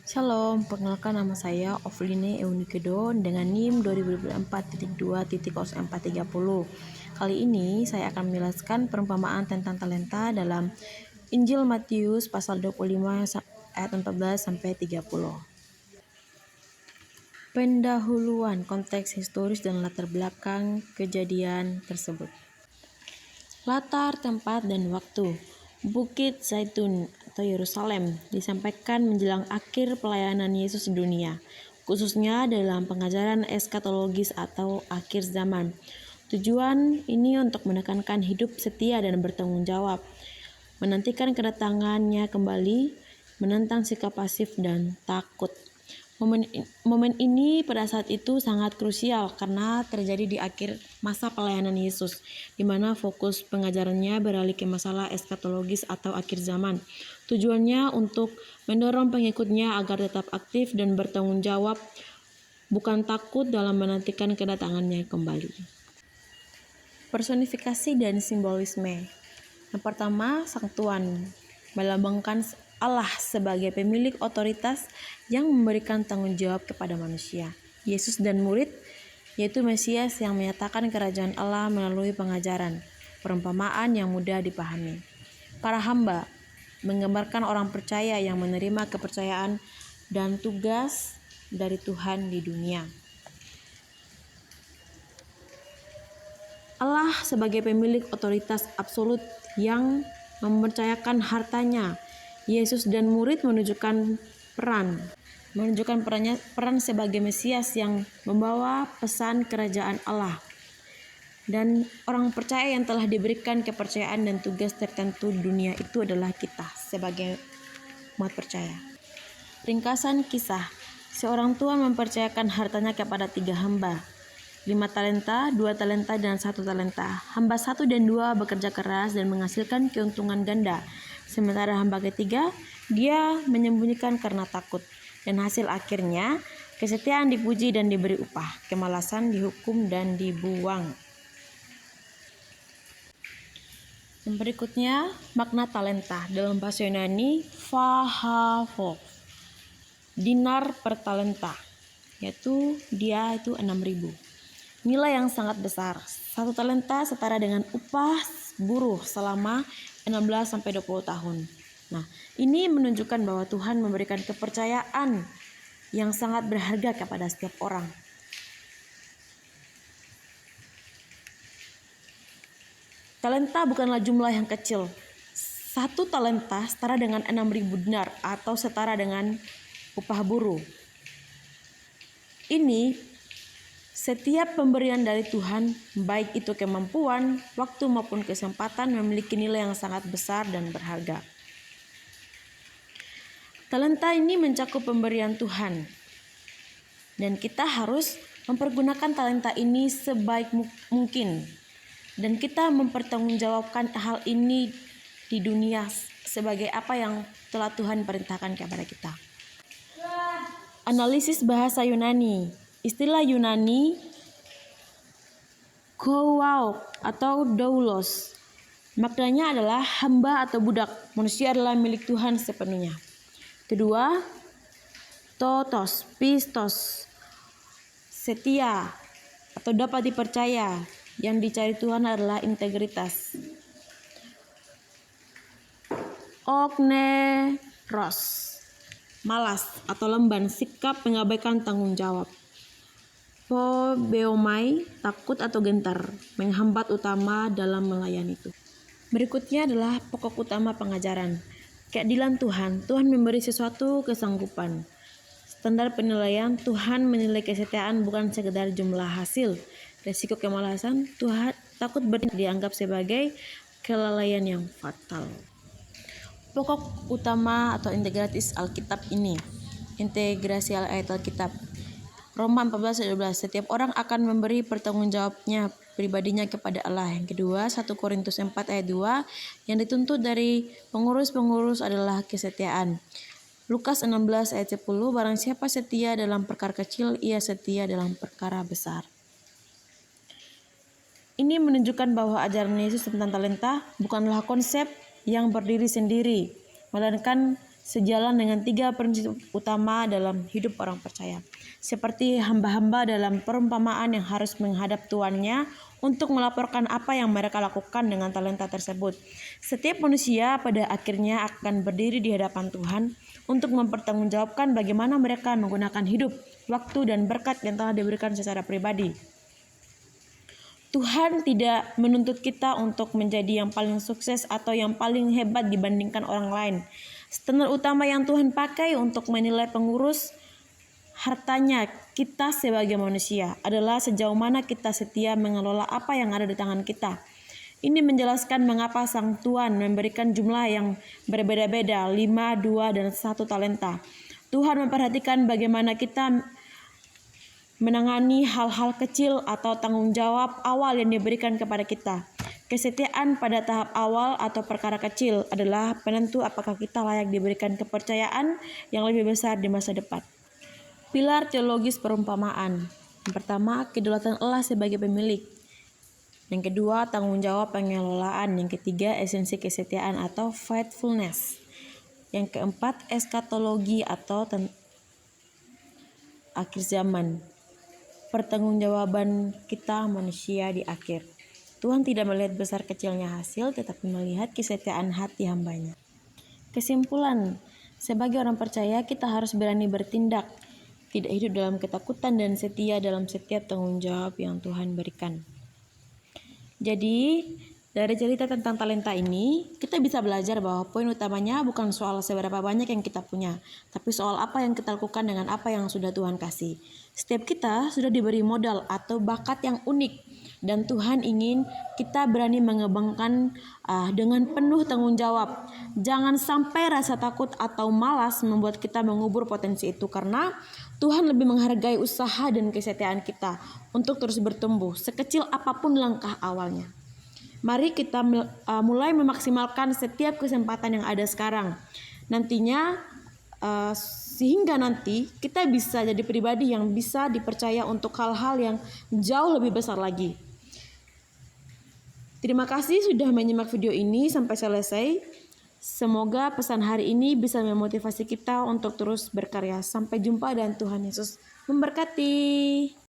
Shalom, perkenalkan nama saya Ofline Eunikedo dengan NIM 2024.2.0430. Kali ini saya akan menjelaskan perumpamaan tentang talenta dalam Injil Matius pasal 25 ayat 14 sampai 30. Pendahuluan konteks historis dan latar belakang kejadian tersebut. Latar, tempat, dan waktu. Bukit Zaitun atau Yerusalem disampaikan menjelang akhir pelayanan Yesus di dunia, khususnya dalam pengajaran eskatologis atau akhir zaman. Tujuan ini untuk menekankan hidup setia dan bertanggung jawab, menantikan kedatangannya kembali, menentang sikap pasif dan takut. Momen ini pada saat itu sangat krusial karena terjadi di akhir masa pelayanan Yesus, di mana fokus pengajarannya beralih ke masalah eskatologis atau akhir zaman. Tujuannya untuk mendorong pengikutnya agar tetap aktif dan bertanggung jawab, bukan takut dalam menantikan kedatangannya kembali. Personifikasi dan simbolisme. Yang pertama, Sang Tuan melambangkan Allah sebagai pemilik otoritas yang memberikan tanggung jawab kepada manusia. Yesus dan murid, yaitu Mesias yang menyatakan kerajaan Allah melalui pengajaran, perumpamaan yang mudah dipahami. Para hamba menggambarkan orang percaya yang menerima kepercayaan dan tugas dari Tuhan di dunia. Allah sebagai pemilik otoritas absolut yang mempercayakan hartanya. Yesus dan murid menunjukkan peran sebagai Mesias yang membawa pesan kerajaan Allah. Dan orang percaya yang telah diberikan kepercayaan dan tugas tertentu di dunia itu adalah kita sebagai umat percaya. Ringkasan kisah. Seorang tua mempercayakan hartanya kepada 3 hamba. 5 talenta, 2 talenta, dan 1 talenta. Hamba 1 dan 2 bekerja keras dan menghasilkan keuntungan ganda. Sementara hamba ketiga, dia menyembunyikan karena takut. Dan hasil akhirnya, kesetiaan dipuji dan diberi upah, kemalasan dihukum dan dibuang. Yang berikutnya, makna talenta. Dalam bahasa Yunani, fahavo, dinar per talenta, yaitu dia itu 6.000. Nilai yang sangat besar. 1 talenta setara dengan upah buruh selama 16-20 tahun. Nah, ini menunjukkan bahwa Tuhan memberikan kepercayaan yang sangat berharga kepada setiap orang. Talenta bukanlah jumlah yang kecil. 1 talenta setara dengan 6.000 dinar atau setara dengan upah buruh. Ini setiap pemberian dari Tuhan, baik itu kemampuan, waktu maupun kesempatan, memiliki nilai yang sangat besar dan berharga. Talenta ini mencakup pemberian Tuhan, dan kita harus mempergunakan talenta ini sebaik mungkin. Dan kita mempertanggungjawabkan hal ini di dunia sebagai apa yang telah Tuhan perintahkan kepada kita. Analisis bahasa Yunani. Istilah Yunani kouao atau doulos, maknanya adalah hamba atau budak. Manusia adalah milik Tuhan sepenuhnya. Kedua, totos, pistos, setia atau dapat dipercaya. Yang dicari Tuhan adalah integritas. Okneros, malas atau lemban, sikap mengabaikan tanggung jawab. Pobeomai, takut atau gentar, menghambat utama dalam melayani itu. Berikutnya adalah pokok utama pengajaran. Keadilan Tuhan. Tuhan memberi sesuatu kesanggupan. Standar penilaian, Tuhan menilai kesetiaan bukan sekedar jumlah hasil. Resiko kemalasan, Tuhan takut dianggap sebagai kelalaian yang fatal. Pokok utama atau integratis Alkitab ini. Integrasi ayat Alkitab. Roma 14:12, setiap orang akan memberi pertanggungjawabnya pribadinya kepada Allah. Yang kedua, 1 Korintus 4 ayat 2, yang dituntut dari pengurus-pengurus adalah kesetiaan. Lukas 16 ayat 10, barang siapa setia dalam perkara kecil, ia setia dalam perkara besar. Ini menunjukkan bahwa ajaran Yesus tentang talenta bukanlah konsep yang berdiri sendiri, melainkan sejalan dengan 3 prinsip utama dalam hidup orang percaya. Seperti hamba-hamba dalam perumpamaan yang harus menghadap tuannya untuk melaporkan apa yang mereka lakukan dengan talenta tersebut. Setiap manusia pada akhirnya akan berdiri di hadapan Tuhan untuk mempertanggungjawabkan bagaimana mereka menggunakan hidup, waktu, dan berkat yang telah diberikan secara pribadi. Tuhan tidak menuntut kita untuk menjadi yang paling sukses atau yang paling hebat dibandingkan orang lain. Standar utama yang Tuhan pakai untuk menilai pengurus hartanya kita sebagai manusia adalah sejauh mana kita setia mengelola apa yang ada di tangan kita. Ini menjelaskan mengapa Sang Tuhan memberikan jumlah yang berbeda-beda, 5, 2, dan 1 talenta. Tuhan memperhatikan bagaimana kita menangani hal-hal kecil atau tanggung jawab awal yang diberikan kepada kita. Kesetiaan pada tahap awal atau perkara kecil adalah penentu apakah kita layak diberikan kepercayaan yang lebih besar di masa depan. Pilar teologis perumpamaan. Yang pertama, kedaulatan Allah sebagai pemilik. Yang kedua, tanggung jawab pengelolaan. Yang ketiga, esensi kesetiaan atau faithfulness. Yang keempat, eskatologi atau akhir zaman. Pertanggungjawaban kita manusia di akhir. Tuhan tidak melihat besar kecilnya hasil, tetapi melihat kesetiaan hati hambanya. Kesimpulan, sebagai orang percaya kita harus berani bertindak, tidak hidup dalam ketakutan dan setia dalam setiap tanggung jawab yang Tuhan berikan. Jadi, dari cerita tentang talenta ini, kita bisa belajar bahwa poin utamanya bukan soal seberapa banyak yang kita punya, tapi soal apa yang kita lakukan dengan apa yang sudah Tuhan kasih. Setiap kita sudah diberi modal atau bakat yang unik, dan Tuhan ingin kita berani mengembangkan dengan penuh tanggung jawab. Jangan sampai rasa takut atau malas membuat kita mengubur potensi itu, karena Tuhan lebih menghargai usaha dan kesetiaan kita untuk terus bertumbuh, sekecil apapun langkah awalnya. Mari kita mulai memaksimalkan setiap kesempatan yang ada sekarang. Nantinya sehingga nanti kita bisa jadi pribadi yang bisa dipercaya untuk hal-hal yang jauh lebih besar lagi. Terima kasih sudah menyimak video ini sampai selesai. Semoga pesan hari ini bisa memotivasi kita untuk terus berkarya. Sampai jumpa dan Tuhan Yesus memberkati.